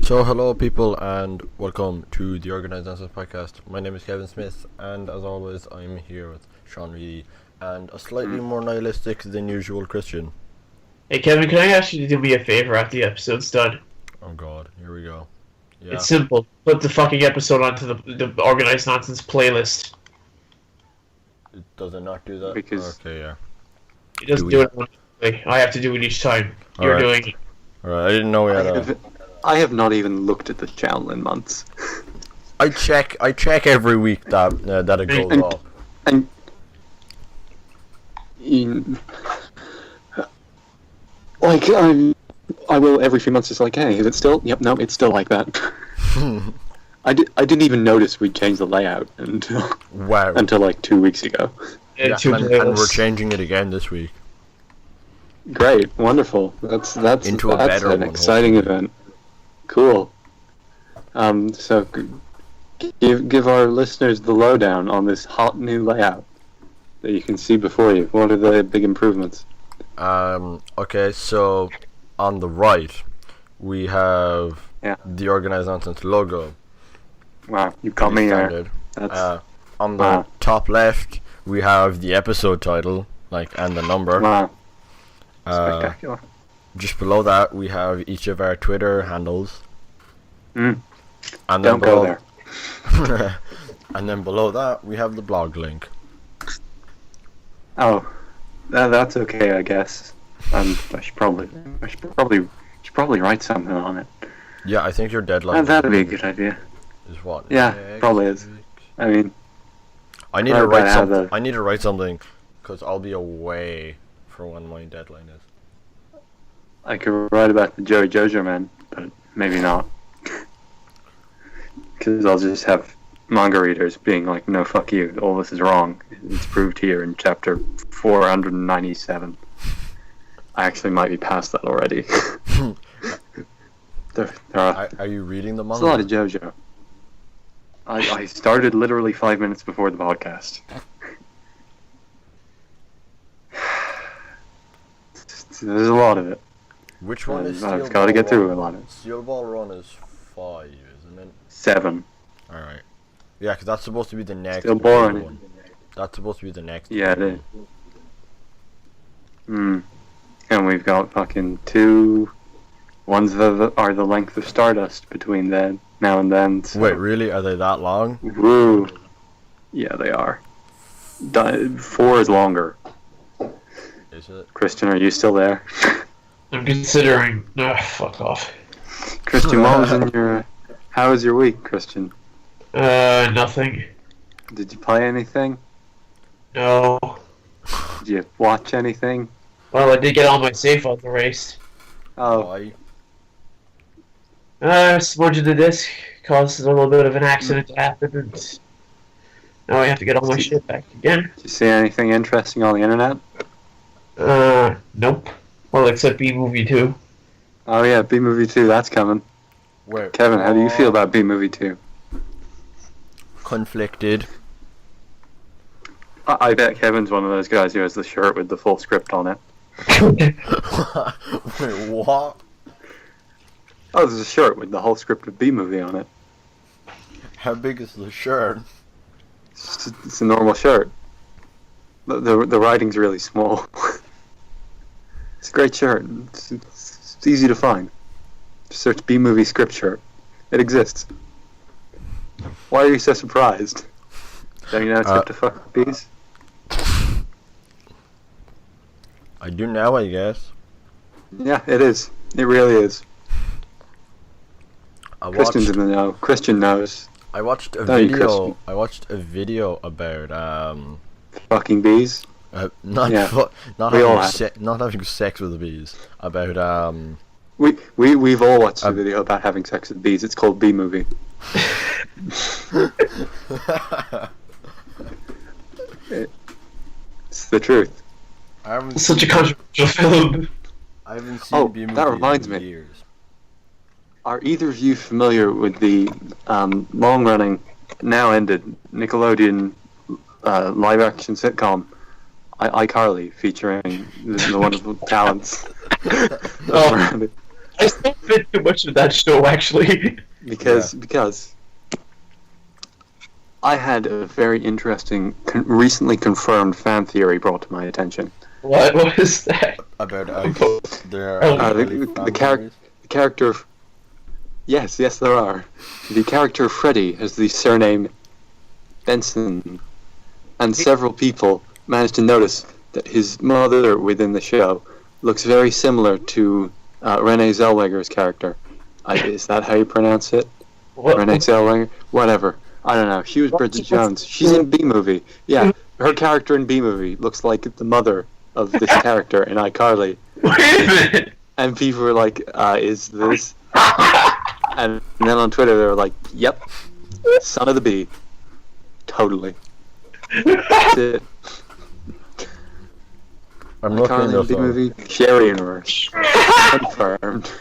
So hello people and welcome to the Organised podcast. My name is Kevin Smith and as always I'm here with Sean Reedy and a slightly more nihilistic than usual Christian. Hey Kevin, can I ask you to do me a favor after the episode's done? Oh god, here we go. Yeah. It's simple. Put the fucking episode onto the Organized Nonsense playlist. Does it not do that? Because okay, yeah. It doesn't do it automatically. I have to do it each time. You're Alright. doing it. Alright, I didn't know we had I have not even looked at the channel in months. I check every week that it goes And- off. And I will every few months just like, hey, is it still? Yep, no, it's still like that. I didn't even notice we changed the layout Wow. until like 2 weeks ago. Yeah, Two and playlists. we're changing it again this week. Great, wonderful. That's Into a better an one, exciting hopefully. event. Cool. So give our listeners the lowdown on this hot new layout that you can see before you. What are the big improvements? Okay, so on the right we have Yeah. the Organised Nonsense logo. Wow, you got me there. Standard. That's On the Wow. top left we have the episode title, and the number. wow, Uh, spectacular. just below that we have each of our Twitter handles. Mm. And Don't go there. And then below that we have the blog link. Oh, that's okay, I guess. I should probably write something on it. Yeah, I think your deadline That'd be a good idea. is what? Yeah, next probably is. week? I mean, I need Right to write about something. the- I need to write something because I'll be away for when my deadline is. I could write about the Joey Jojo man, but maybe not. Because I'll just have manga readers being like, no, fuck you, all this is wrong. It's proved here in chapter 497. I actually might be past that already. there are Are you reading the There's manga? a lot of JoJo. I started literally 5 minutes before the podcast. There's a lot of it. Which one is Steel I've got to Ball get through Run? a lot of it. Steel Ball Run is 5, isn't it? 7. Alright. Yeah, because that's supposed to be the next Steel big Ball Run. one. That's supposed to be the next Yeah, big it is. one. And we've got fucking 2 ones that are the length of Stardust between then, now and then. So. Wait, really? Are they that long? Woo. Yeah, they are. 4 is longer. Is it? Christian, are you still there? I'm considering. Fuck off. Christian, what was in your... How was your week, Christian? Nothing. Did you play anything? No. Did you watch anything? Well, I did get all my save files erased. Oh, Why? Smudging the disc caused a little bit of an accident to happen, and now I have to get all my shit back again. did you see anything interesting on the internet? Nope. Well, except B-Movie 2. Oh yeah, B-Movie 2, that's coming. Wait. Kevin, how do you feel about B-Movie 2? Conflicted. I bet Kevin's one of those guys who has the shirt with the full script on it. Wait, what? Oh, there's a shirt with the whole script of B-Movie on it. How big is the shirt? It's a normal shirt. The writing's really small. It's a great shirt. It's easy to find. Just search B-Movie script shirt. It exists. Why are you so surprised? Don't you know it's good to fuck bees? I do now, I guess. Yeah, it is. It really is. Christian's in the know. Christian knows. I watched a Don't you, video. Christian? I watched a video about Fucking bees. not Yeah, not we all having have. not having sex with the bees. About We've all watched a video about having sex with bees. It's called B-Movie. It's the truth. I haven't Such a seen, controversial film. I haven't seen Oh, B-Movie that reminds in me. years. Are either of you familiar with the long-running, now ended Nickelodeon live-action sitcom iCarly, featuring the wonderful talents? Oh. I still bit too much of that show, actually. Because I had a very interesting, recently confirmed fan theory brought to my attention. What was that? About there Oh, are the character of... Yes, there are. The character of Freddy has the surname Benson, and several people managed to notice that his mother within the show looks very similar to Renee Zellweger's character. Is that how you pronounce it? What? Renee Zellweger? Whatever. I don't know. She was Bridget Jones. She's in B-Movie. Yeah, her character in B-Movie looks like the mother of this character in iCarly. Wait a minute! And people were like, is this... And then on Twitter they were like, yep, son of the bee. Totally. That's it. I'm looking iCarly this up. B-Movie, Sherry Universe. Confirmed.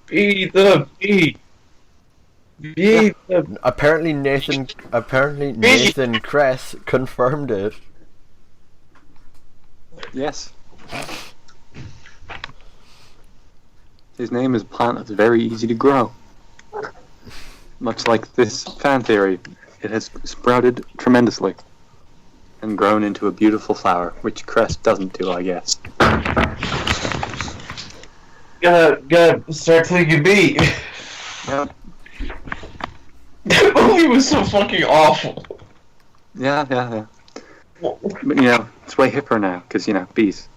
Be the bee. Be the... Apparently Nathan Kress confirmed it. Yes. His name is a plant that's very easy to grow. Much like this fan theory, it has sprouted tremendously and grown into a beautiful flower, which Crest doesn't do, I guess. Gotta start thinking bee. Yeah, That movie was so fucking awful. yeah. But, you know, it's way hipper now, because, you know, bees.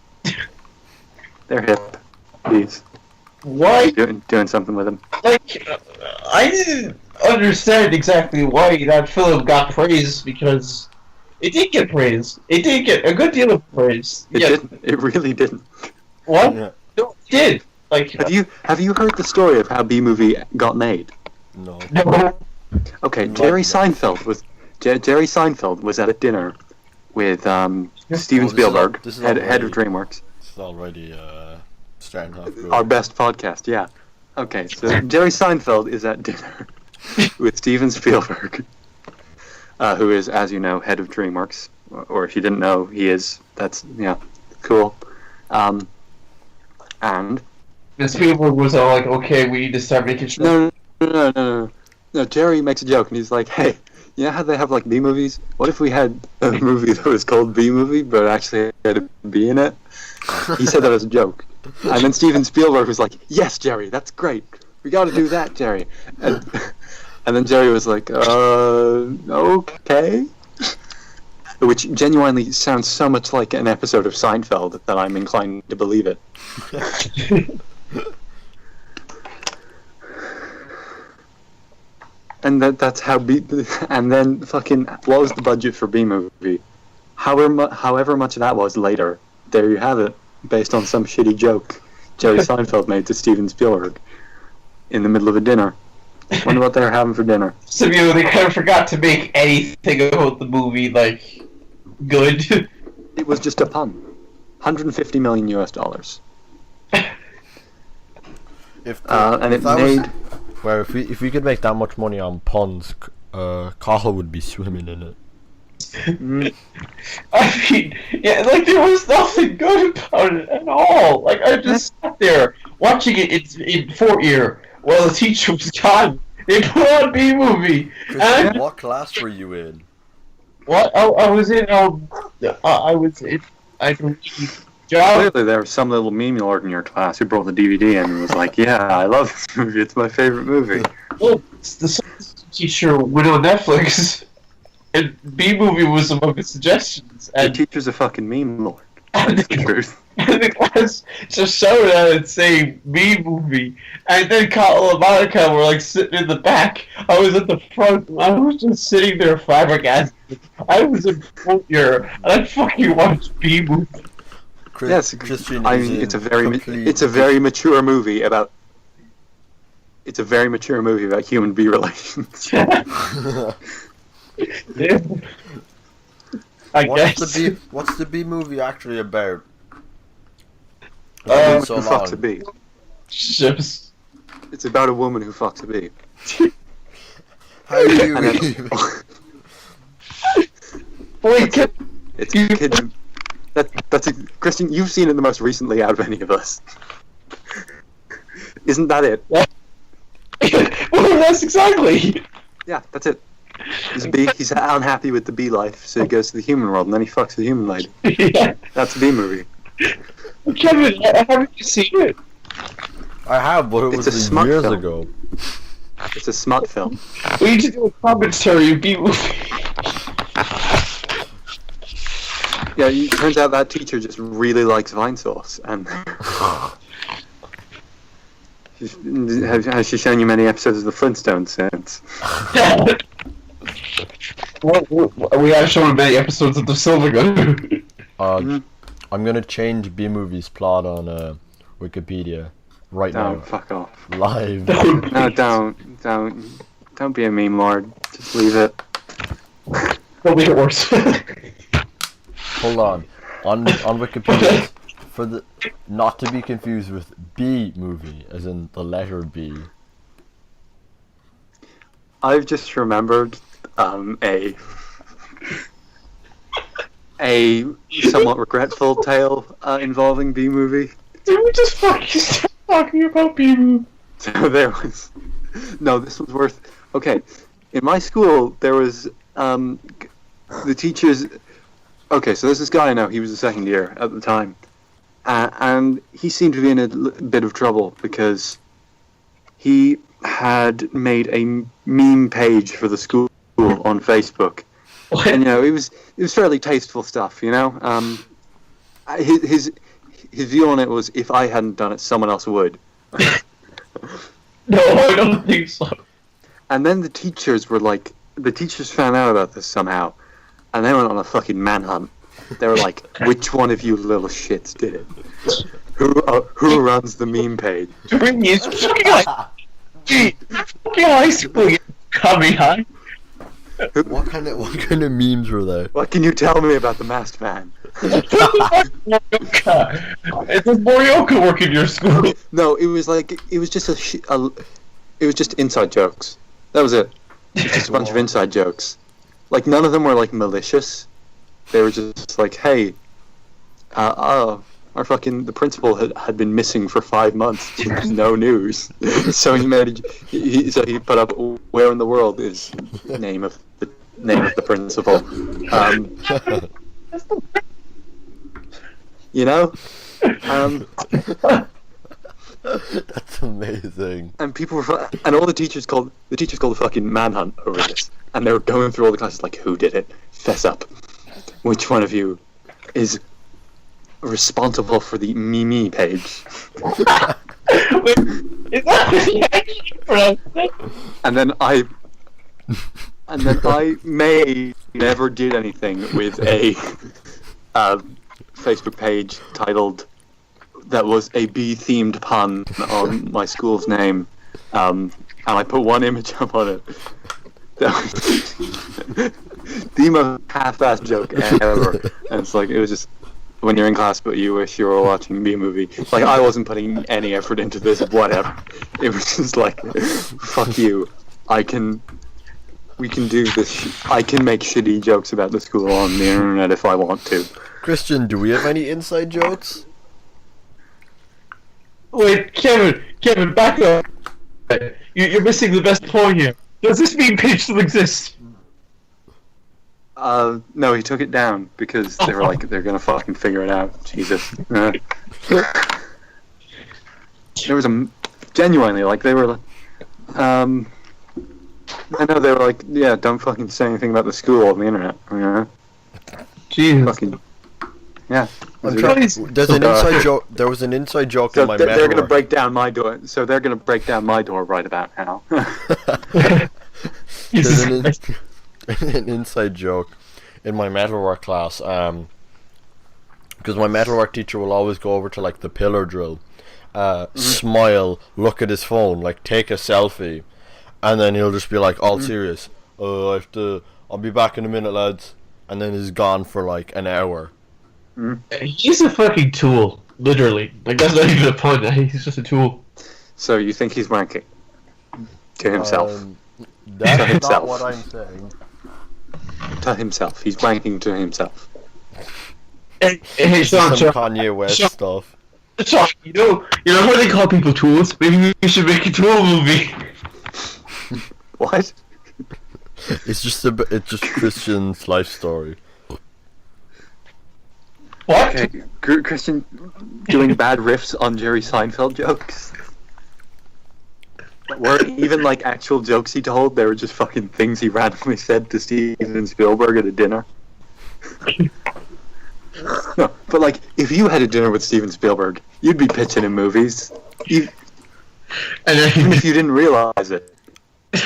They're hip. Bees. Why? Doing something with them. Like, I didn't understand exactly why that film got praise, because it did get praise. It did get a good deal of praise. It didn't. It really didn't. What? Yeah. No, it did. Like, Have you heard the story of how B-Movie got made? No. no. Okay, No. Jerry Seinfeld was at a dinner with Steven Spielberg, this is head already- of DreamWorks. It's already starting off good. Our best podcast, yeah. Okay, so Jerry Seinfeld is at dinner with Steven Spielberg, who is, as you know, head of DreamWorks. Or if you didn't know, he is. That's, yeah, cool. And... And Spielberg was all like, okay, we need to start making sure. No, Jerry makes a joke, and he's like, hey, you know how they have, like, B-movies? What if we had a movie that was called B-movie, but actually had a B in it? He said that as a joke. And then Steven Spielberg was like, yes, Jerry, that's great. We gotta do that, Jerry. And then Jerry was like, okay. Which genuinely sounds so much like an episode of Seinfeld that I'm inclined to believe it. And that's how and then fucking, what was the budget for B-movie? However much that was later, there you have it, based on some shitty joke Jerry Seinfeld made to Steven Spielberg in the middle of a dinner. Wonder what they were having for dinner. So, you know, they kind of forgot to make anything about the movie, like, good. It was just a pun. $150 million US. And it made... Well, if we could make that much money on puns, Cahill would be swimming in it. I mean, yeah, like, there was nothing good about it at all. Like, I just sat there watching it in 4-year while the teacher was gone. They put on B-movie. Christian, what class were you in? What? I was in, I believe, job. Clearly there was some little meme lord in your class who brought the DVD in and was like, yeah, I love this movie, it's my favorite movie. Well, the science teacher went on Netflix, and B-movie was among the suggestions. The And teacher's a fucking meme lord. And That's the truth. the class just shouted at it saying B-movie. And then Kyle and Monica were like sitting in the back. I was at the front. I was just sitting there flabbergasted. I was in 4th year, and I fucking watched B-movie. Yes, Christian I is mean, in it's a very complete- mature movie about human bee relations. Yeah. I guess. What's the B movie actually about? A woman so who fucks a long. bee. Just... It's about a woman who fucks a bee. How do you And then- even? Wait, it's a kid. That's Christian. You've seen it the most recently out of any of us. Isn't that it? Well, that's exactly. Yeah, that's it. He's a bee. He's unhappy with the bee life, so he goes to the human world, and then he fucks the human lady. Yeah. That's a bee movie. Kevin, haven't you seen it? I have, but it It's was a smut years film. ago. It's a smut film. We need to do a commentary of B-movie. Yeah, it turns out that teacher just really likes Vine sauce, and has she shown you many episodes of the Flintstones since? We have shown many episodes of the Silver Gun. Mm-hmm. I'm gonna change B Movie's plot on Wikipedia right Don't now, fuck off. live. No, don't be a meme lord. Just leave it. It'll make it worse. Hold on Wikipedia, for the not to be confused with B Movie, as in the letter B. I've just remembered a somewhat regretful tale involving B Movie. Did we just fucking start talking about B-movie? So there was this was worth. Okay, in my school there was the teachers. Okay, so there's this guy I know. He was a second year at the time, and he seemed to be in a bit of trouble because he had made a meme page for the school on Facebook. What? And it was fairly tasteful stuff. His view on it was, if I hadn't done it, someone else would. No, I don't think so. And then the teachers found out about this somehow, and they went on a fucking manhunt. They were like, which one of you little shits did it? Who runs the meme page? During his fucking high school, you coming high. What kind of memes were there? What can you tell me about the masked man? Morioka. Does Morioka work in your school? No, it was just inside jokes. That was it. It was just a bunch of inside jokes. Like, none of them were like malicious. They were just like, hey, the principal had been missing for 5 months. There's no news. So he put up, where in the world is the name of the principal? That's amazing. And all the teachers called a fucking manhunt over this, and they were going through all the classes like, who did it? Fess up. Which one of you is responsible for the Mimi page? Wait, is that what you actually pronounced it? And then I never did anything with a Facebook page titled that was a bee-themed pun on my school's name, and I put one image up on it. That was the most half-assed joke ever. And it's like, it was just when you're in class but you wish you were watching B Movie. Like, I wasn't putting any effort into this, whatever. It was just like, fuck you. We can do this. I can make shitty jokes about the school on the internet if I want to. Christian, do we have any inside jokes? Wait, Kevin, back up. You're missing the best point here. Does this meme page still exist? No, he took it down because they were like, they're gonna fucking figure it out. Jesus. There was genuinely, like, they were like, I know they were like, yeah, don't fucking say anything about the school on the internet. Jesus. Fucking, yeah. There's an inside joke. There was an inside joke So in my they're gonna metalwork. break down my door. So they're gonna break down my door right about now. There's an inside joke in my metalwork class. Because my metalwork teacher will always go over to like the pillar drill, smile, look at his phone, like take a selfie, and then he'll just be like all serious. I'll be back in a minute, lads. And then he's gone for like an hour. He's a fucking tool, literally. Like, that's not even a pun. He's just a tool. So you think he's wanking to himself? That's not himself. what I'm saying. To himself. He's wanking to himself. Hey, Sean, Some Sean, Kanye West Sean, stuff. Sean, you know how they call people tools? Maybe you should make a tool movie. What? It's just Christian's life story. What? Okay, Christian doing bad riffs on Jerry Seinfeld jokes. Weren't even like actual jokes he told, they were just fucking things he randomly said to Steven Spielberg at a dinner. No, but like, if you had a dinner with Steven Spielberg, you'd be pitching him movies. Even if you didn't realize it.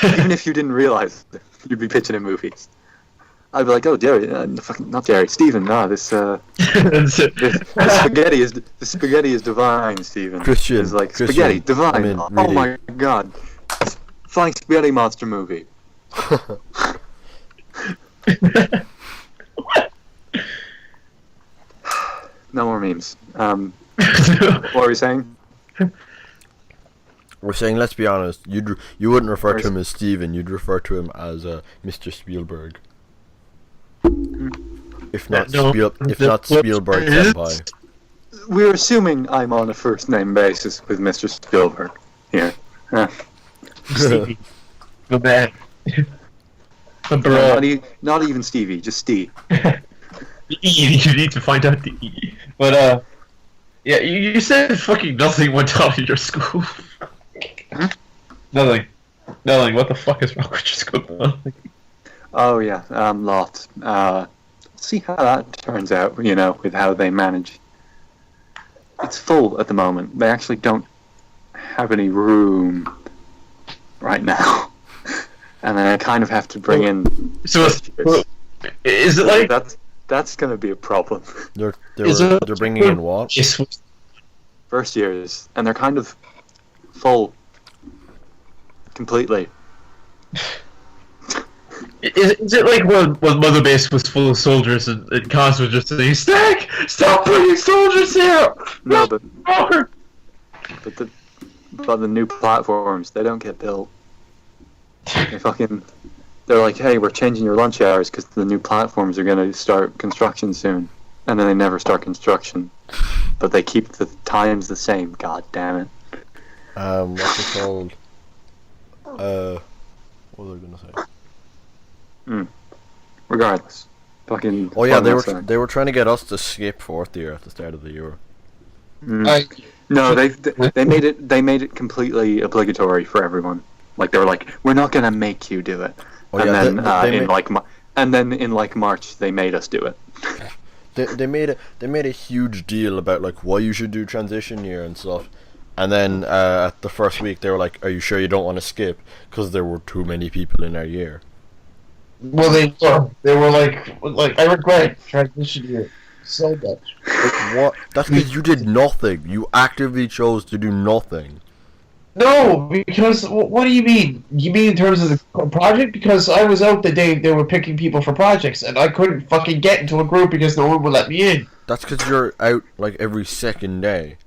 Even if you didn't realize it, you'd be pitching him movies. I'd be like, oh, Jerry, not Jerry, Steven, no, this spaghetti is divine, Steven. Christian, It's like, Christian, spaghetti, divine. I mean, Oh really. my god. Flying spaghetti monster movie. No more memes. What were you saying? We're saying, let's be honest, you wouldn't refer to him as Steven, you'd refer to him as Mr. Spielberg. If not Spielberg senpai. We're assuming I'm on a first name basis with Mr. Spielberg here. Stevie. Go back. Not even Stevie, just Steve. You need to find out the E. But, yeah, you said fucking nothing went on in your school. Nothing. What the fuck is wrong with your school? Oh yeah, lot. See how that turns out, with how they manage. It's full at the moment. They actually don't have any room right now. And then I kind of have to bring in... So, is it like... That's going to be a problem. They're bringing in what? First years, and they're kind of full. Completely. Is it like when Mother Base was full of soldiers and Cos was just saying, stop bringing soldiers here! No, but the new platforms, they don't get built. They're like, hey, we're changing your lunch hours because the new platforms are going to start construction soon. And then they never start construction. But they keep the times the same, god damn it. What's it called? What was I gonna say? Regardless. Fucking... Oh yeah, they were trying to get us to skip fourth year at the start of the year. No, they made it completely obligatory for everyone. Like, they were like, we're not gonna make you do it. Oh, and yeah, then in March they made us do it. They made a huge deal about like why you should do transition year and stuff, and then at the first week they were like, "Are you sure you don't want to skip?" Because there were too many people in our year. Well, they were like I regret transition year so much. Like, what? That's because you did nothing. You actively chose to do nothing. No, because what do you mean? You mean in terms of the project? Because I was out the day they were picking people for projects, and I couldn't fucking get into a group because no one would let me in. That's because you're out like every second day.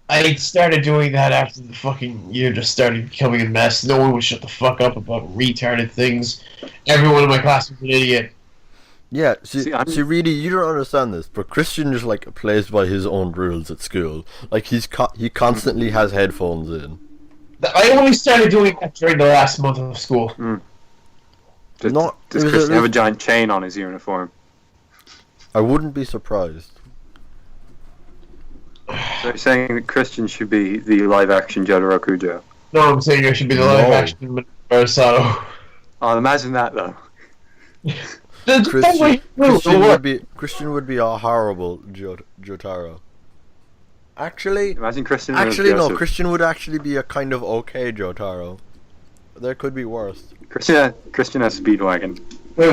I started doing that after the fucking year just started becoming a mess. No one would shut the fuck up about retarded things. Everyone in my class was an idiot. Yeah, see, really, you don't understand this, but Christian just like plays by his own rules at school. Like he constantly has headphones in. I only started doing that during the last month of school. Does Christian have a giant chain on his uniform? I wouldn't be surprised. So you're saying that Christian should be the live-action Jotaro Kujo? No, I'm saying I should be the live-action Masato. Oh, imagine that though. Christian would be a horrible Jotaro. Actually, imagine Christian. No. Christian would actually be a kind of okay Jotaro. There could be worse. Christian has Speedwagon. Wait,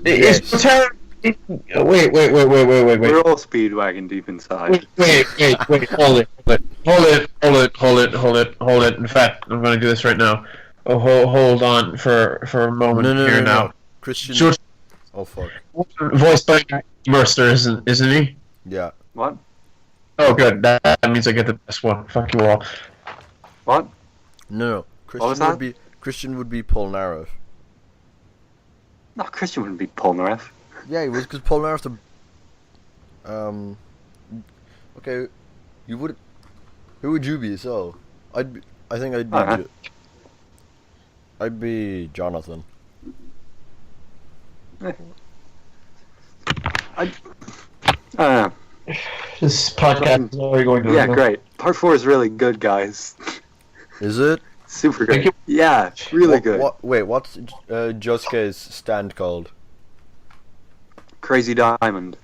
is Jotaro? Wait. We're all Speedwagon deep inside. Wait. Hold it. In fact, I'm gonna do this right now. Oh, hold on for a moment here now. Christian. Oh fuck. Voiced by Mercer, isn't he? Yeah. What? Oh, good. That means I get the best one. Fuck you all. What? No. Christian would be Polnareff. No, Christian wouldn't be Polnareff. Yeah, he was, because Polnareff Um. Okay, you would. Who would you be? So, I'd. Be, I think I'd be. Uh-huh. I'd be Jonathan. I don't know. This podcast is already going to. Yeah, great. Part 4 is really good, guys. Is it? Super Thank good. Yeah, really What- good. Wait, what's Josuke's stand called? Crazy Diamond.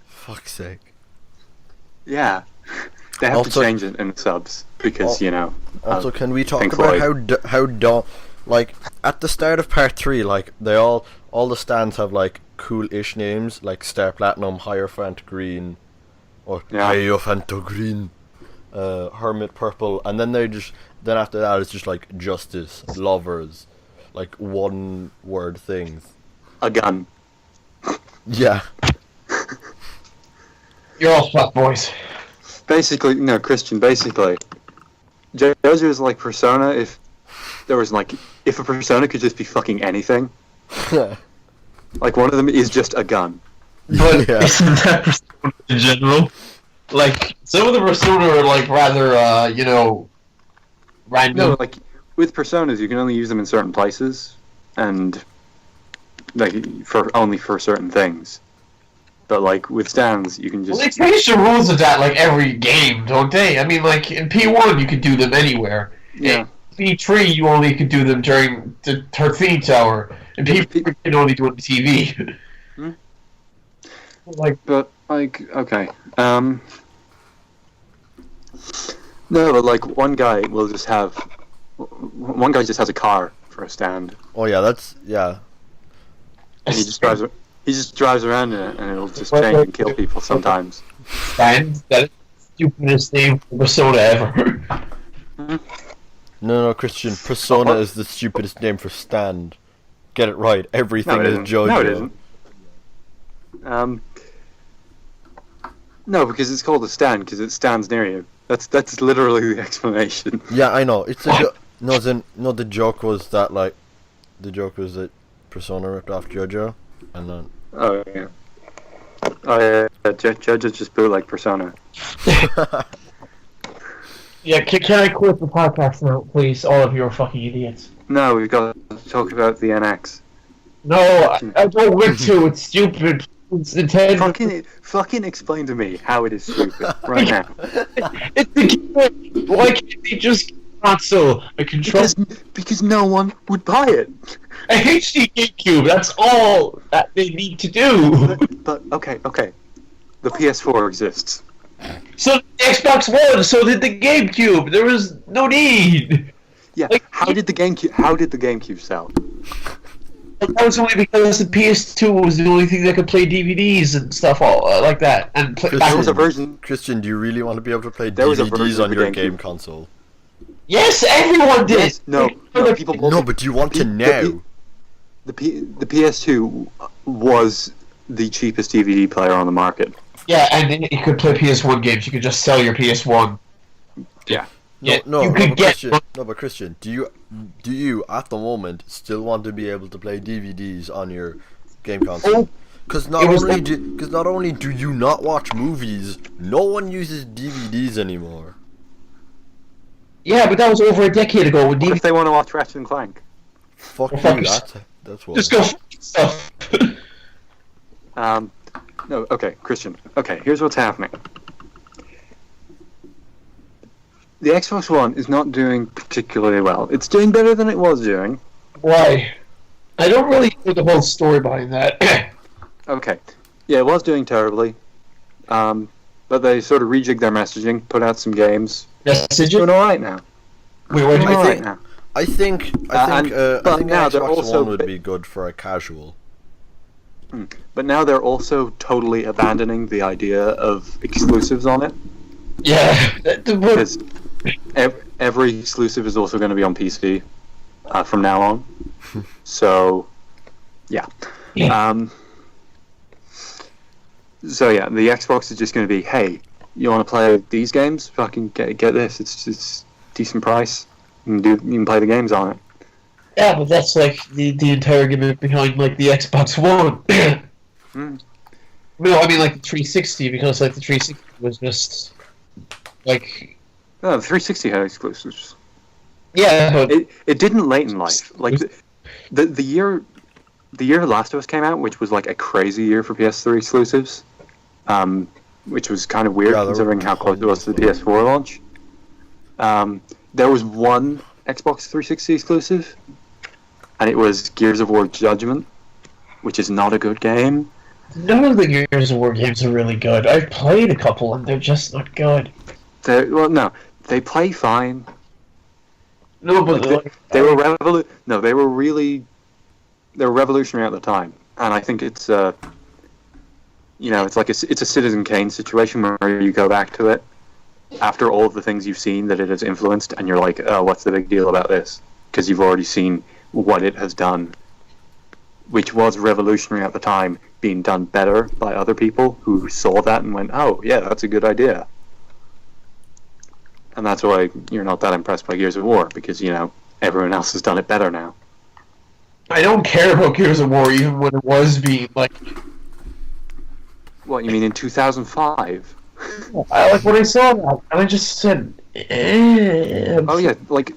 Fuck's sake. Yeah. They have Also- to change it in the subs because, Also, can we talk Pink about Floyd. like at the start of part 3, like all the stands have like cool-ish names like Star Platinum, Hierophant Green, or Yeah. Hierophant Green, Hermit Purple, and then then after that it's just like Justice, Lovers, like one word things. a gun. Yeah. You're all fuck boys. Basically, no, Christian, basically. JoJo is like Persona if there was like, if a Persona could just be fucking anything. Like one of them is just a gun. But Yeah. isn't that Persona in general? Like, some of the Persona are like rather, random. No, like with Personas, you can only use them in certain places, and like only for certain things. But like with stands, you can Well, they just change the rules of that like every game, don't they? I mean, like in P1 you could do them anywhere. yeah. In P3 you only could do them during the 13th hour. In P4 you can only do it on the TV. Hmm. Like, But like okay, no, but like one guy just has a car for a stand, Oh yeah, yeah. and he just drives around in it, and it'll just change and kill people sometimes. and that is the stupidest name for Persona ever. No, Christian. Persona is the stupidest name for stand. Get it right. Everything No, it is isn't. JoJo. No, it isn't. No, because it's called a stand because it stands near you. That's literally the explanation. Yeah, I know. It's a the joke was that Persona ripped off JoJo, and then Oh yeah. Oh yeah. JoJo's just bootleg Persona. Yeah, can I quit the podcast now, please? All of you are fucking idiots. No, we've got to talk about the NX. No, I don't want to. It's stupid. It's Nintendo. Fucking explain to me how it is stupid right now. It's the game. Why can't they just get a console, a control, Because no one would buy it. a HD GameCube? That's all that they need to do. But okay. The PS4 exists. So the Xbox One, so did the GameCube. There was no need. Yeah. Like, How did the GameCube sell? That was only because the PS2 was the only thing that could play DVDs and stuff like that. And Christian, There was a version. Christian, do you really want to be able to play There was a DVDs version on of the your GameCube. game console? yes, everyone did. Yes, no, people. No, but do you want to now? The PS2 was the cheapest DVD player on the market. Yeah, and you could play PS1 games. You could just sell your PS1. Yeah. Yeah, No, you no, could but get. Christian, no, but Christian, do you at the moment still want to be able to play DVDs on your game console? Oh, Because it was- not only do you not watch movies, no one uses DVDs anymore. Yeah, but that was over a decade ago when What if DVD. they want to watch Ratchet and Clank? Fuck you, fuck yourself. that's what. Just go fuck yourself. No, okay, Christian. Okay, here's what's happening. The Xbox One is not doing particularly well. It's doing better than it was doing. Why? I don't really know the whole story behind that. Okay. Yeah, it was doing terribly. But they sort of rejigged their messaging, put out some games. Yes, did Doing you? alright now. Wait, what do Doing you I alright think- now. I think and- but an now they're Xbox also One would bi- be good for a casual. But now they're also totally abandoning the idea of exclusives on it. Yeah. Because every exclusive is also going to be on PC from now on. So, yeah. Yeah. So yeah, the Xbox is just going to be, hey, you want to play these games? Fucking get this. It's decent price. You can play the games on it. Yeah, but that's like the entire gimmick behind like the Xbox One. No, I mean like the 360 because like the 360 was just like No, the 360 had exclusives. yeah. But It didn't late in life. Like the year Last of Us came out, which was like a crazy year for PS3 exclusives, which was kind of weird Yeah, considering how close it was to the PS4 launch. There was one Xbox 360 exclusive, and it was Gears of War Judgment, which is not a good game. none of the Gears of War games are really good. I've played a couple and they're just not good. No, they play fine. No, but They were they were revolutionary at the time, and I think it's it's like it's a Citizen Kane situation where you go back to it after all of the things you've seen that it has influenced, and you're like, oh, what's the big deal about this? Because you've already seen what it has done, which was revolutionary at the time, being done better by other people who saw that and went, oh, yeah, that's a good idea. And that's why you're not that impressed by Gears of War, because, everyone else has done it better now. I don't care about Gears of War even when it was being like. What, you mean in 2005? I like when I saw that, and I just said, Oh yeah, like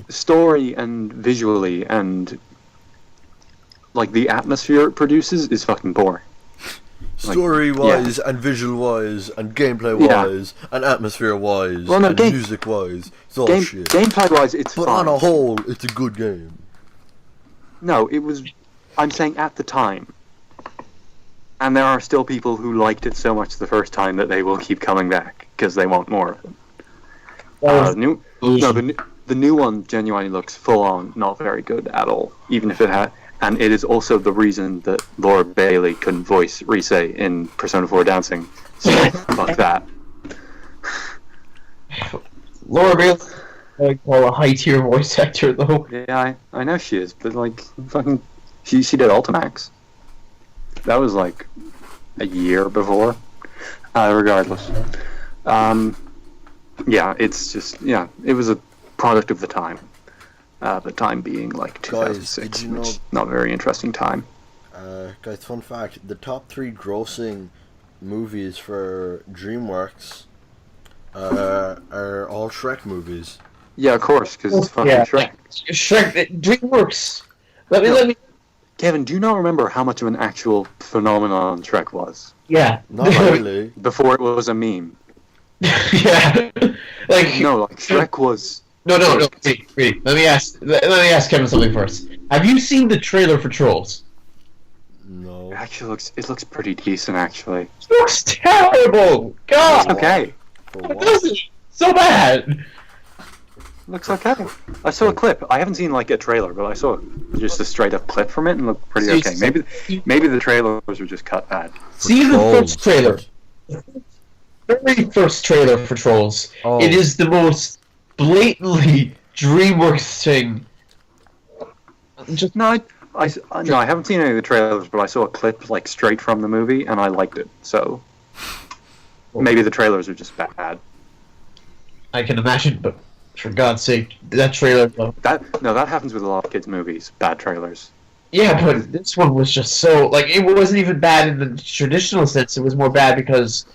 story and visually and like the atmosphere it produces is fucking boring. Story-wise and visual-wise and gameplay-wise and atmosphere-wise and music-wise, it's all shit. Gameplay-wise, it's but fine. on a whole, it's a good game. No, it was. I'm saying at the time. And there are still people who liked it so much the first time that they will keep coming back because they want more of it. The new one genuinely looks full on not very good at all, even if it had. And it is also the reason that Laura Bailey couldn't voice Rise in Persona 4 Dancing. So fuck that. Laura Bailey, like, a high tier voice actor though. Yeah, I know she is, but like fucking, she did Ultimax. That was like a year before. Regardless. It's just, it was a product of the time. The time being like 2006, Guys, which not very interesting time. Guys, fun fact, the top 3 grossing movies for DreamWorks are all Shrek movies. Yeah, of course, because it's fucking Shrek. Shrek, DreamWorks. Let me. Kevin, do you not remember how much of an actual phenomenon Shrek was? Yeah. Not really. Before it was a meme. Yeah. Like Shrek was. No. Wait. Let me ask Kevin something first. Have you seen the trailer for Trolls? No. Actually, it looks pretty decent. Actually, It looks terrible. God. it's okay. For It what? doesn't. So bad. Looks okay. I saw a clip. I haven't seen like a trailer, but I saw just a straight up clip from it and looked pretty okay. Maybe the trailers were just cut bad. See the first trailer. The very first trailer for Trolls. Oh. It is the most blatantly DreamWorks thing. Just No, I haven't seen any of the trailers, but I saw a clip like straight from the movie and I liked it. So maybe the trailers are just bad. I can imagine, but for God's sake, that trailer. That happens with a lot of kids' movies. Bad trailers. Yeah, but this one was just so like it wasn't even bad in the traditional sense. It was more bad because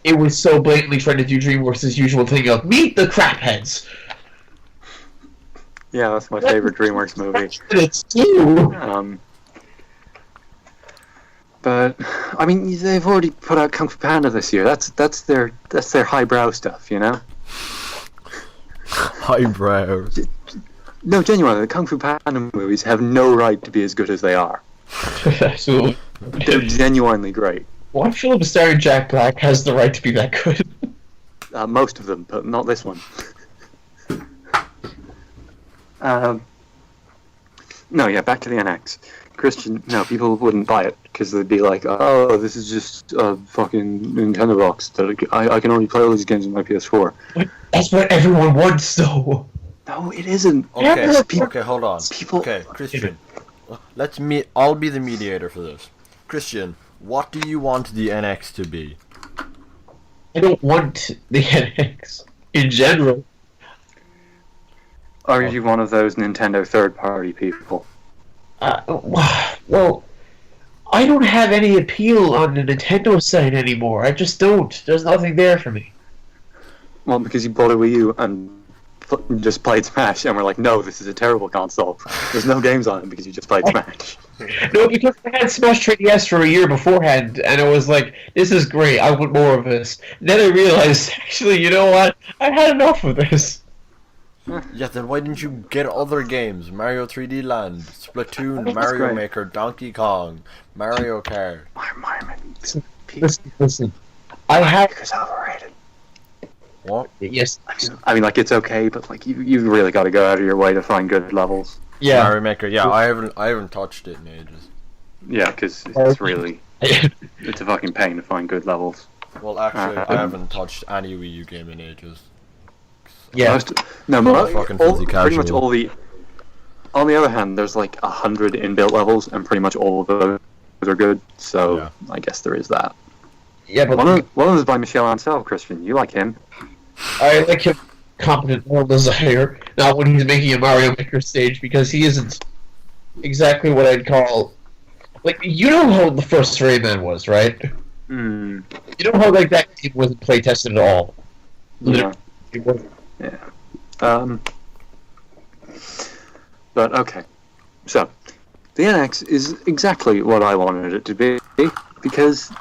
it was so blatantly trying to do DreamWorks' usual thing of meet the crapheads. Yeah, that's my favorite DreamWorks movie. It's too. But I mean, they've already put out Kung Fu Panda this year. That's their highbrow stuff, you know. Highbrow. No, genuinely, the Kung Fu Panda movies have no right to be as good as they are. Absolutely. They're genuinely great. One film starring Jack Black has the right to be that good. Most of them, but not this one. Back to the NX. Christian, no, people wouldn't buy it because they'd be like, oh, this is just a fucking Nintendo box that I can only play all these games on my PS4. That's what everyone wants, though. No, it isn't. Okay, hold on. People. Okay, Christian. I'll be the mediator for this. Christian, what do you want the NX to be? I don't want the NX in general. Are you one of those Nintendo third-party people? Well, I don't have any appeal on the Nintendo side anymore. I just don't. There's nothing there for me. Well, because you bought a Wii U and just played Smash, and we're like, no, this is a terrible console. There's no games on it because you just played Smash. No, because I had Smash 3DS for a year beforehand, and I was like, this is great, I want more of this. And then I realized, actually, you know what? I had enough of this. Yeah, then why didn't you get other games? Mario 3D Land, Splatoon, Mario great. Maker, Donkey Kong, Mario Kart. Listen. I have... It's overrated. What? Yes. I mean, like, it's okay, but like, you've really got to go out of your way to find good levels. Yeah. Mario Maker, yeah, I haven't touched it in ages. Yeah, because it's really, it's a fucking pain to find good levels. Well, actually, I haven't touched any Wii U game in ages. Yeah. Fucking filthy pretty much casual. all the. On the other hand, there's like 100 inbuilt levels, and pretty much all of those are good. So Yeah. I guess there is that. Yeah, but One of them is by Michel Ancel, Christian. You like him? I like him competent moral desire, not when he's making a Mario Maker stage, because he isn't exactly what I'd call... Like, you know how the first Rayman was, right? Hmm. You know how, like, that game wasn't play tested at all? Yeah. It wasn't. Yeah. But okay. So, the NX is exactly what I wanted it to be, because...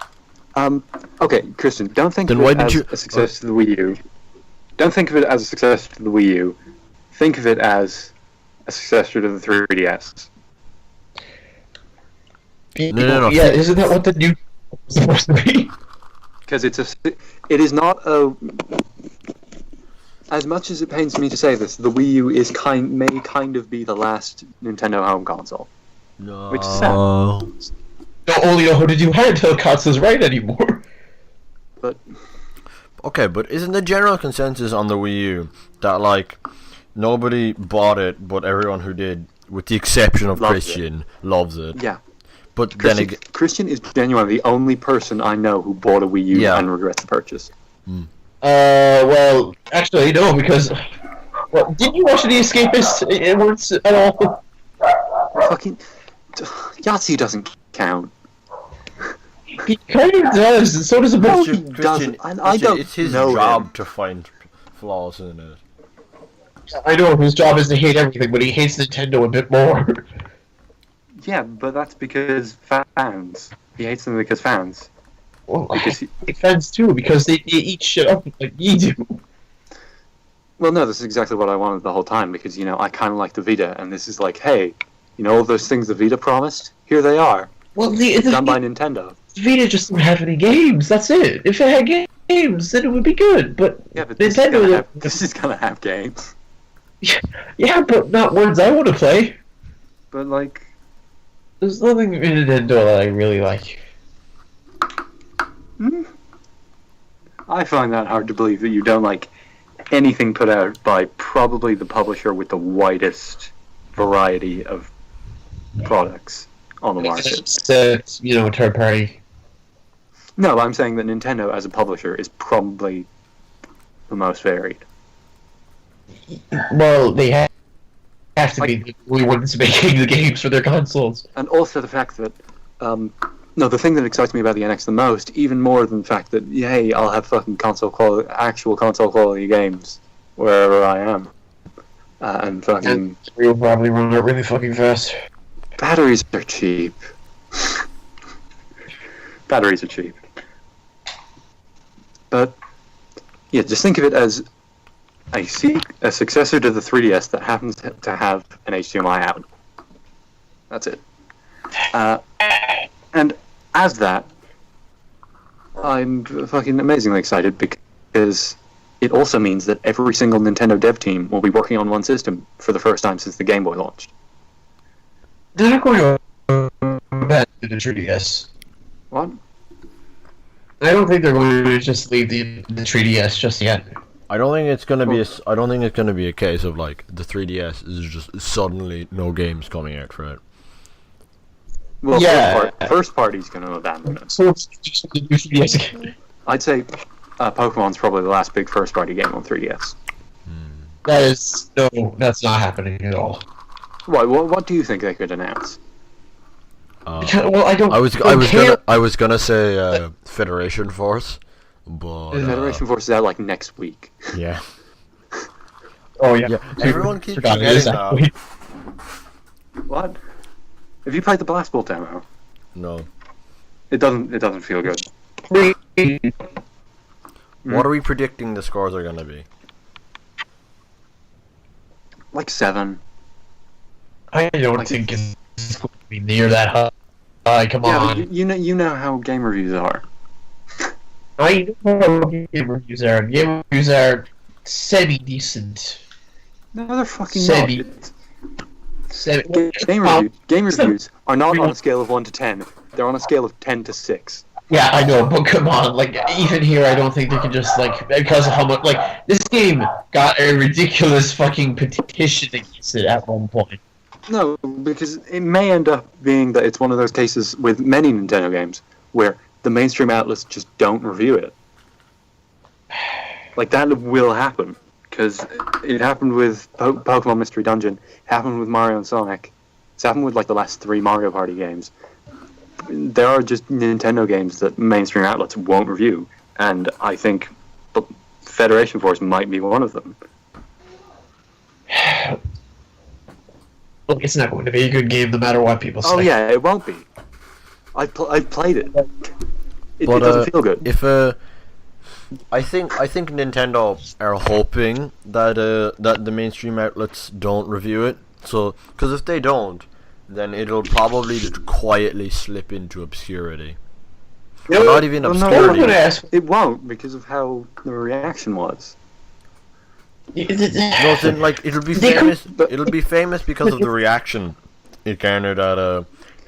okay, Christian, don't think Then of why it did as you- a success to the Wii U. Don't think of it as a success to the Wii U. Think of it as a successor to the 3DS. No. Yeah, isn't that what the new was supposed to be? Because it is not a... As much as it pains me to say this, the Wii U is may kind of be the last Nintendo home console. No. Which is sad. Don't only know how to do handheld consoles right anymore. But Okay, but isn't the general consensus on the Wii U that, like, nobody bought it, but everyone who did, with the exception of Loves Christian, loves it? yeah, But then Christian, again, Christian is genuinely the only person I know who bought a Wii U Yeah. and regrets the purchase. Well, actually, no, because... Well, did you watch The Escapist once at all? Fucking... Yahtzee doesn't count. He kind of does, and so does a bunch he of... doesn't. I don't it's his know job him. to find flaws in it. I know his job is to hate everything, but he hates Nintendo a bit more. Yeah, but that's because fans. He hates them because fans. Well, I Because he, hate fans too, because they eat shit up like you do. well, no, this is exactly what I wanted the whole time, because, you know, I kind of like the Vita, and this is like, hey, you know all those things the Vita promised? Here they are. Well, Done by Nintendo. Vita just don't have any games, that's it. If it had games, then it would be good, but... Yeah, but Nintendo... this is gonna have games. Yeah, but not ones I want to play. But, like... There's nothing in Nintendo that I really like. I find that hard to believe that you don't like anything put out by probably the publisher with the widest variety of products on the market. It's, you know, third party. No, I'm saying that Nintendo as a publisher is probably the most varied. Well, they have to be the only ones making the games for their consoles. And also the fact that, no, the thing that excites me about the NX the most, even more than the fact that, yay, I'll have fucking actual console quality games wherever I am. And fucking... And we'll probably run out really fucking fast. Batteries are cheap. Batteries are cheap. But, yeah, just think of it as a successor to the 3DS that happens to have an HDMI out. That's it. And as that, I'm fucking amazingly excited because it also means that every single Nintendo dev team will be working on one system for the first time since the Game Boy launched. They're not going to back to the 3DS. What? I don't think they're going to just leave the 3DS just yet. I don't think it's gonna be. I don't think it's gonna be a case of like the 3DS is just suddenly no games coming out for it. Well, Yeah. first party's going to abandon it. So it's just the new 3DS again. I'd say Pokemon's probably the last big first party game on 3DS. That is no, that's not happening at all. What do you think they could announce? Well, I don't. I was gonna say Federation Force, but Federation Force is out like next week. yeah. Oh yeah. Everyone keeps Forgot it is forgetting that that. What? Have you played the Blast Bolt demo? No. It doesn't feel good. What are we predicting the scores are gonna be? Like 7. I don't think it's going to be near that high. Come Yeah, on. but you know how game reviews are. I know how game reviews are. Game reviews are semi-decent. No, they're fucking Semi. not. Semi. Game reviews are not on a scale of 1 to 10. They're on a scale of 10 to 6. Yeah, I know, but come on, like, even here, I don't think they can just, like, because of how much, like, this game got a ridiculous fucking petition against it at one point. No, because it may end up being that it's one of those cases with many Nintendo games where the mainstream outlets just don't review it. Like, that will happen. Because it happened with Pokemon Mystery Dungeon, it happened with Mario and Sonic, it's happened with, like, the last 3 Mario Party games. There are just Nintendo games that mainstream outlets won't review, and I think Federation Force might be one of them. Look, it's not going to be a good game no matter what people say. Oh yeah, it won't be. I've played it. It doesn't feel good. I think Nintendo are hoping that that the mainstream outlets don't review it. So, because if they don't, then it'll probably just quietly slip into obscurity. You know, Not even well, no, obscurity. I'm gonna ask. It won't because of how the reaction was. No, then like it'll be famous. It'll be famous because of the reaction it garnered at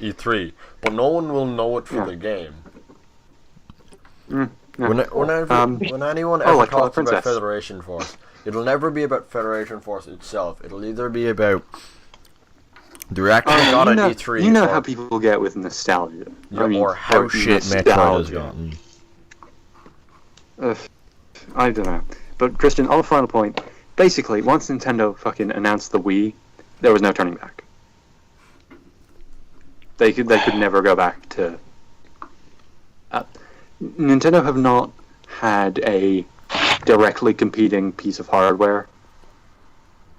E3, but no one will know it for the game. Yeah. When anyone ever like talks Twilight about Princess. Federation Force, it'll never be about Federation Force itself. It'll either be about the reaction it got at E3. You know or, how people get with nostalgia. or how shit Metroid has gotten. I don't know. But Christian, on the final point, basically, once Nintendo fucking announced the Wii, there was no turning back. They could never go back to. Nintendo have not had a directly competing piece of hardware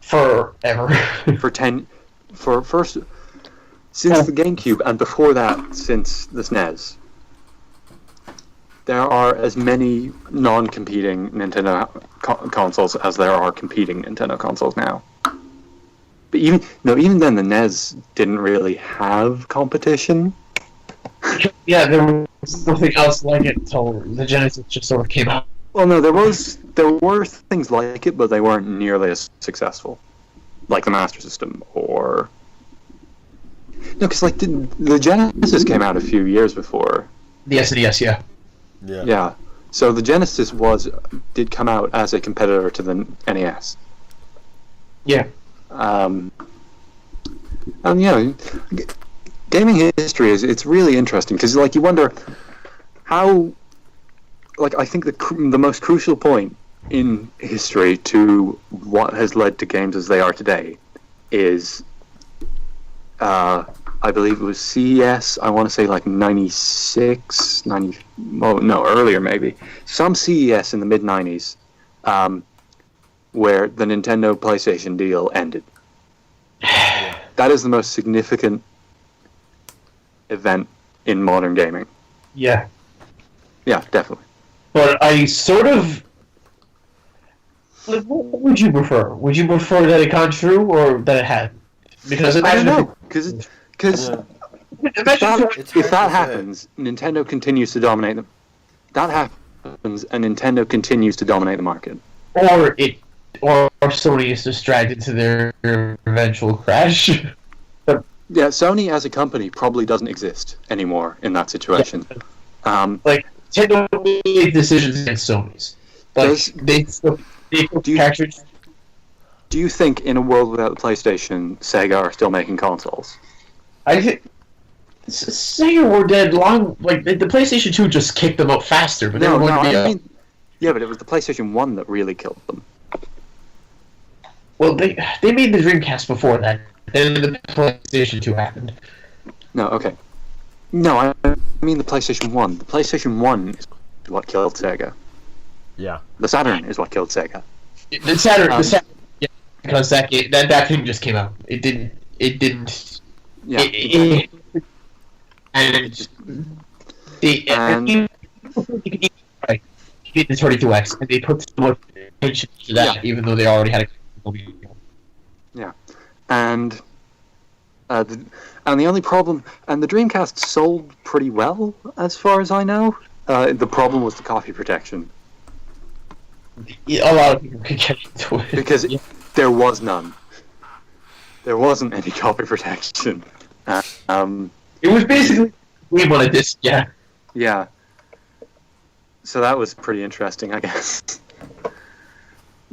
Forever. since the GameCube, and before that, since the SNES. There are as many non-competing Nintendo consoles as there are competing Nintendo consoles now. But even then, the NES didn't really have competition. Yeah, there was nothing else like it until the Genesis just sort of came out. Well, no, there were things like it, but they weren't nearly as successful, like the Master System or no, because like the Genesis came out a few years before. The SNES, yeah. Yeah. So the Genesis did come out as a competitor to the NES. Yeah. And gaming history it's really interesting because like you wonder how, like I think the most crucial point in history to what has led to games as they are today is I believe it was CES, I want to say like 96, 90, well, no, earlier maybe. Some CES in the mid-90s where the Nintendo PlayStation deal ended. That is the most significant event in modern gaming. Yeah. Yeah, definitely. But I sort of... Like, what would you prefer? Would you prefer that it got true or that it hadn't? Because I don't imagine know, because if that happens, Nintendo continues to dominate them. That happens, and Nintendo continues to dominate the market. Or Sony is distracted to their eventual crash. Yeah, Sony as a company probably doesn't exist anymore in that situation. Like, Nintendo made decisions against Sony's. Like, they captured... Do you think in a world without the PlayStation, Sega are still making consoles? I think Sega were dead long. Like the PlayStation 2 just kicked them up faster, but they were going to be. Yeah, but it was the PlayStation 1 that really killed them. Well, they made the Dreamcast before that. Then the PlayStation 2 happened. No, okay. No, I mean the PlayStation 1. The PlayStation 1 is what killed Sega. Yeah. The Saturn is what killed Sega. The Saturn, yeah, because that thing just came out. It didn't. Yeah. And right, did the 32X, and they put so much attention to that, even though they already had a. Yeah, and the only problem, and the Dreamcast sold pretty well, as far as I know. The problem was the copy protection. A lot of people could get into it Because there was none. There wasn't any copy protection. It was basically we wanted this, yeah. Yeah. So that was pretty interesting, I guess.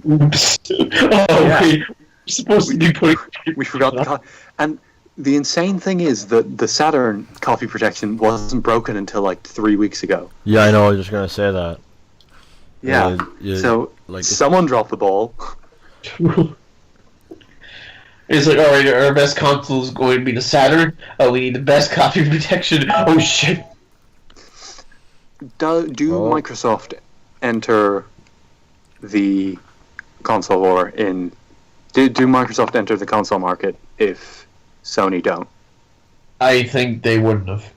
Oops. Wait. We're supposed to be putting. We forgot the and the insane thing is that the Saturn copy protection wasn't broken until like 3 weeks ago. Yeah, I know. I was just gonna say that. Yeah. So like someone dropped the ball. It's like, alright, our best console is going to be the Saturn. Oh, we need the best copy protection. Oh shit. Do Microsoft enter the console war in? Do Microsoft enter the console market if Sony don't? I think they wouldn't have.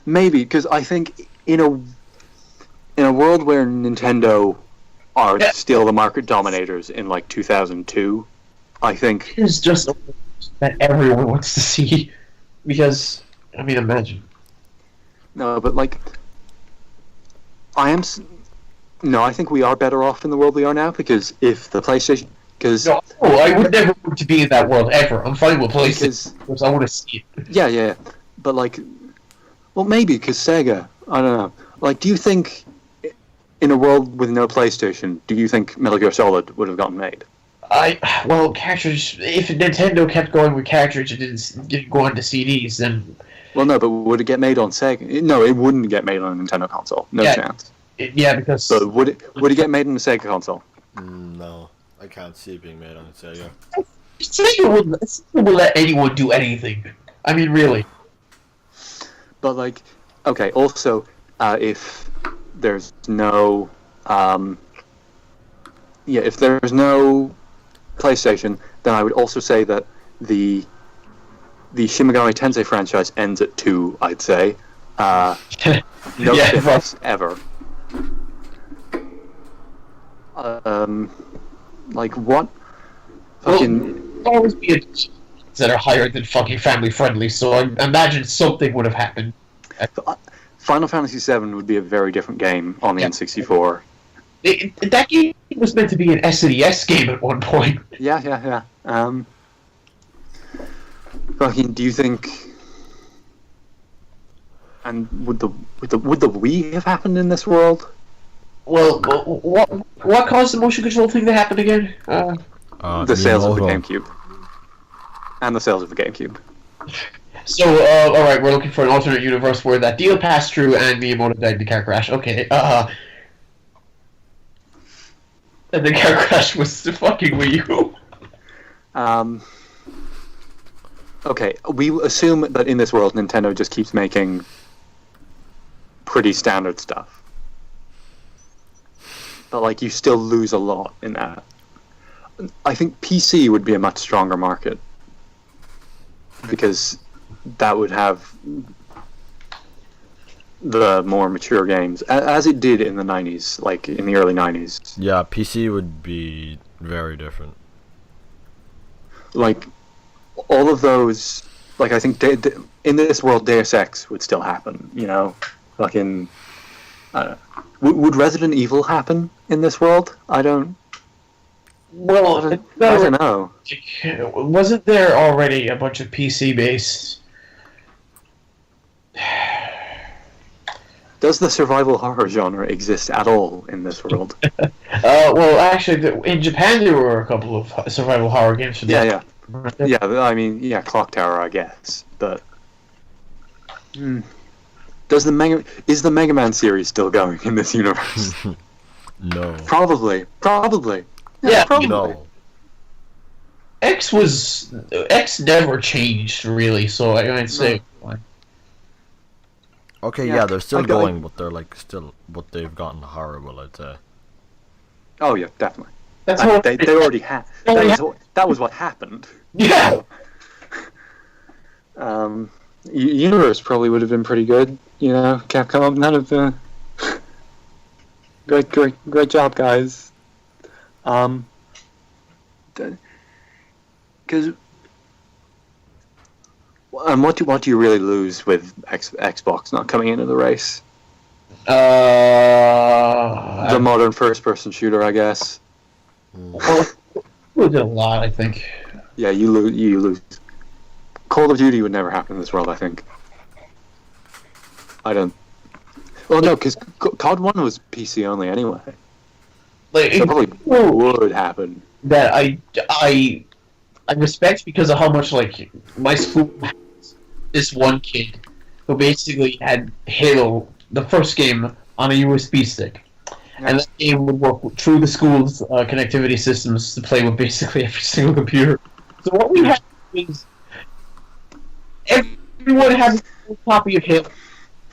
Maybe, because I think in a world where Nintendo are still the market dominators in like 2002, I think It's just that everyone wants to see. Because, I mean, imagine. no, but like I think we are better off in the world we are now, because if the PlayStation, because No, I would never want to be in that world ever. I'm fine with PlayStation because I want to see it. yeah, but like, well, maybe because Sega, I don't know. Like, do you think in a world with no PlayStation, do you think Metal Gear Solid would have gotten made? Cartridge. If Nintendo kept going with cartridge and didn't go on to CDs, then. Well, no, but would it get made on Sega? No, it wouldn't get made on a Nintendo console. No chance. Because. So would it get made on a Sega console? no, I can't see it being made on a Sega. Sega will let anyone do anything. I mean, really. But like, okay. Also, if there's no, if there's no PlayStation, then I would also say that the Shin Megami Tensei franchise ends at 2. I'd say, no fifths ever. Like what? Fucking. Well, always be that are higher than fucking family friendly. So I imagine something would have happened. Final Fantasy VII would be a very different game on the N64. That game was meant to be an SNES game at one point. Yeah. Fucking, do you think? And would the Wii have happened in this world? Well, what caused the motion control thing to happen again? The sales of the GameCube. And the sales of the GameCube. So, alright, we're looking for an alternate universe where that deal passed through and Miyamoto died in a car crash. Okay, and the car crash was the fucking Wii U. Okay, we assume that in this world Nintendo just keeps making pretty standard stuff. But like, you still lose a lot in that. I think PC would be a much stronger market, because that would have the more mature games, as it did in the 90s, like in the early 90s. Yeah, PC would be very different. Like, all of those, like, I think in this world Deus Ex would still happen, you know? Fucking, I don't know. Would Resident Evil happen in this world? I don't know. Wasn't there already a bunch of PC-based... Does the survival horror genre exist at all in this world? Well, actually, in Japan there were a couple of survival horror games for that. Yeah, I mean, Clock Tower, I guess, but... Is the Mega Man series still going in this universe? No. Probably. Probably. No. X never changed, really, so I'd say... Okay, Yeah, yeah, they're still I- going, but but they've gotten horrible, I'd say. Oh yeah, definitely. That's I mean, how they already had. That was what happened. Yeah. Universe probably would have been pretty good. You know, Capcom. None of the. Great job, guys. Because. What do you really lose with Xbox not coming into the race? The modern first-person shooter, I guess. Well, we did a lot, I think. Yeah, you lose. Call of Duty would never happen in this world, I think. I don't. Well, no, because COD 1 was PC only anyway. Like, So it probably would happen. that I respect because of how much, like, my school has this one kid who basically had Halo, the first game, on a USB stick. And that game would work through the school's connectivity systems to play with basically every single computer. So what we had is everyone has a copy of Halo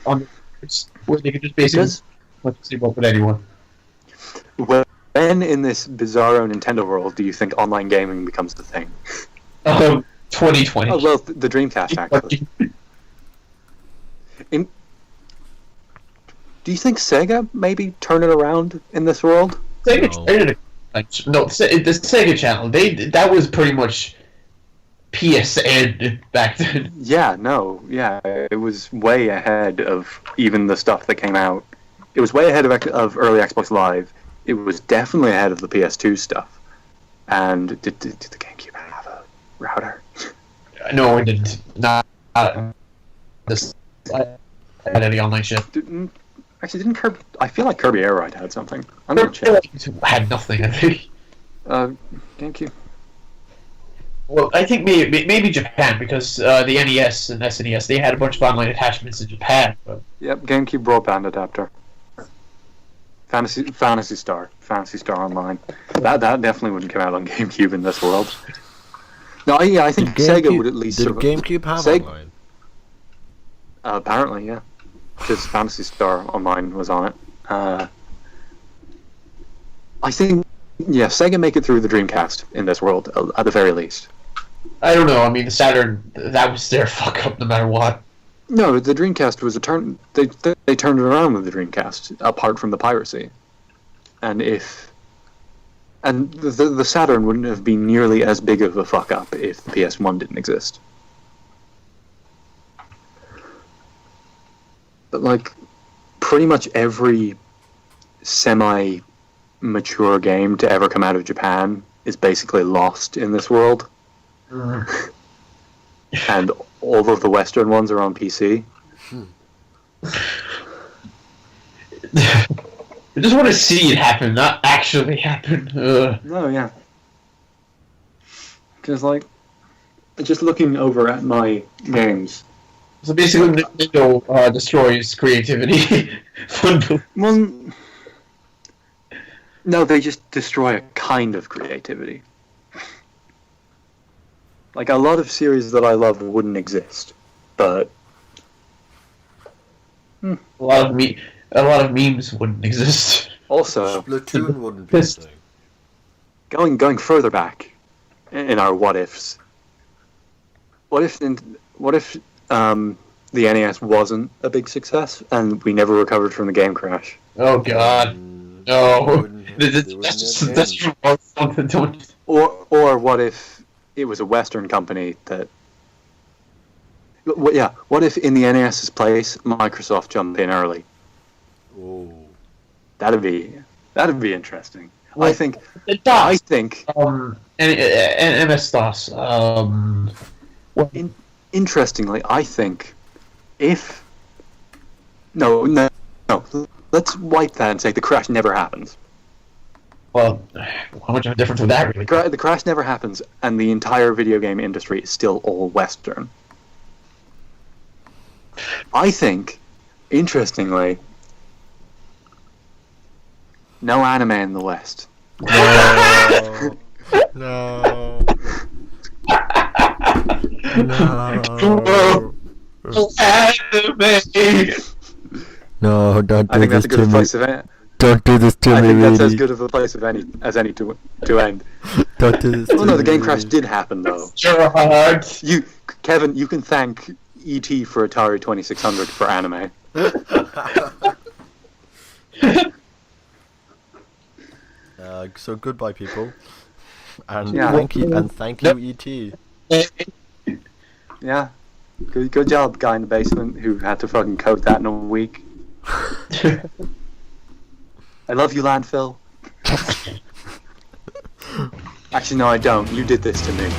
on the where they could just basically work with anyone. When in this bizarro Nintendo world do you think online gaming becomes the thing? 2020. Oh well, the Dreamcast actually. Do you think Sega maybe turn it around in this world? Sega the Sega channel. That was pretty much PSN back then. Yeah, it was way ahead of even the stuff that came out. It was way ahead of early Xbox Live. It was definitely ahead of the PS2 stuff. And did the GameCube have a router? No, it didn't. Not this. Had any online shit. Didn't Kirby? I feel like Kirby Air Ride had something. I'm gonna check. Had nothing, I think. GameCube. Well, I think maybe Japan, because the NES and SNES, they had a bunch of online attachments in Japan. But... Yep, GameCube broadband adapter. Fantasy Star Online. That definitely wouldn't come out on GameCube in this world. No, yeah, I think Sega would at least. Did GameCube have online? Apparently, yeah. Because Fantasy Star Online was on it. I think, yeah, Sega make it through the Dreamcast in this world, at the very least. I don't know. I mean, the Saturn, that was their fuck up no matter what. No, the Dreamcast was a turn. They turned it around with the Dreamcast, apart from the piracy. And the Saturn wouldn't have been nearly as big of a fuck up if the PS1 didn't exist. But like, pretty much every semi-mature game to ever come out of Japan is basically lost in this world. And all of the Western ones are on PC. I just want to see it happen, not actually happen. No, yeah. Because, like, just looking over at my games. So basically, Nintendo destroys creativity. Well, no, they just destroy a kind of creativity. Like, a lot of series that I love wouldn't exist, but... A lot of memes wouldn't exist. Also, Splatoon wouldn't be a thing. going further back in our what ifs. What if the NES wasn't a big success and we never recovered from the game crash? Oh god, no! That's something. Don't. Or what if it was a Western company that? Yeah. What if in the NES's place Microsoft jumped in early? Oh. That'd be interesting. Well, I think. And MS DOS. Interestingly, I think if no, let's wipe that and say the crash never happens. Well, how much of a difference would that really? The crash never happens, and the entire video game industry is still all Western. I think, interestingly, no anime in the West. No. No. No. Anime. No, don't I do think this that's a to good me. place of it. Don't do this to I me, think that's as really. good of a place as any to end. Don't do this to Oh no, me, the game crash really. did happen though. Gerard. Kevin, you can thank E.T. for Atari 2600 for anime. So goodbye, people. And Yeah. thank you, E.T. Yeah, good job, guy in the basement who had to fucking code that in a week. I love you, landfill. Actually, no, I don't. You did this to me.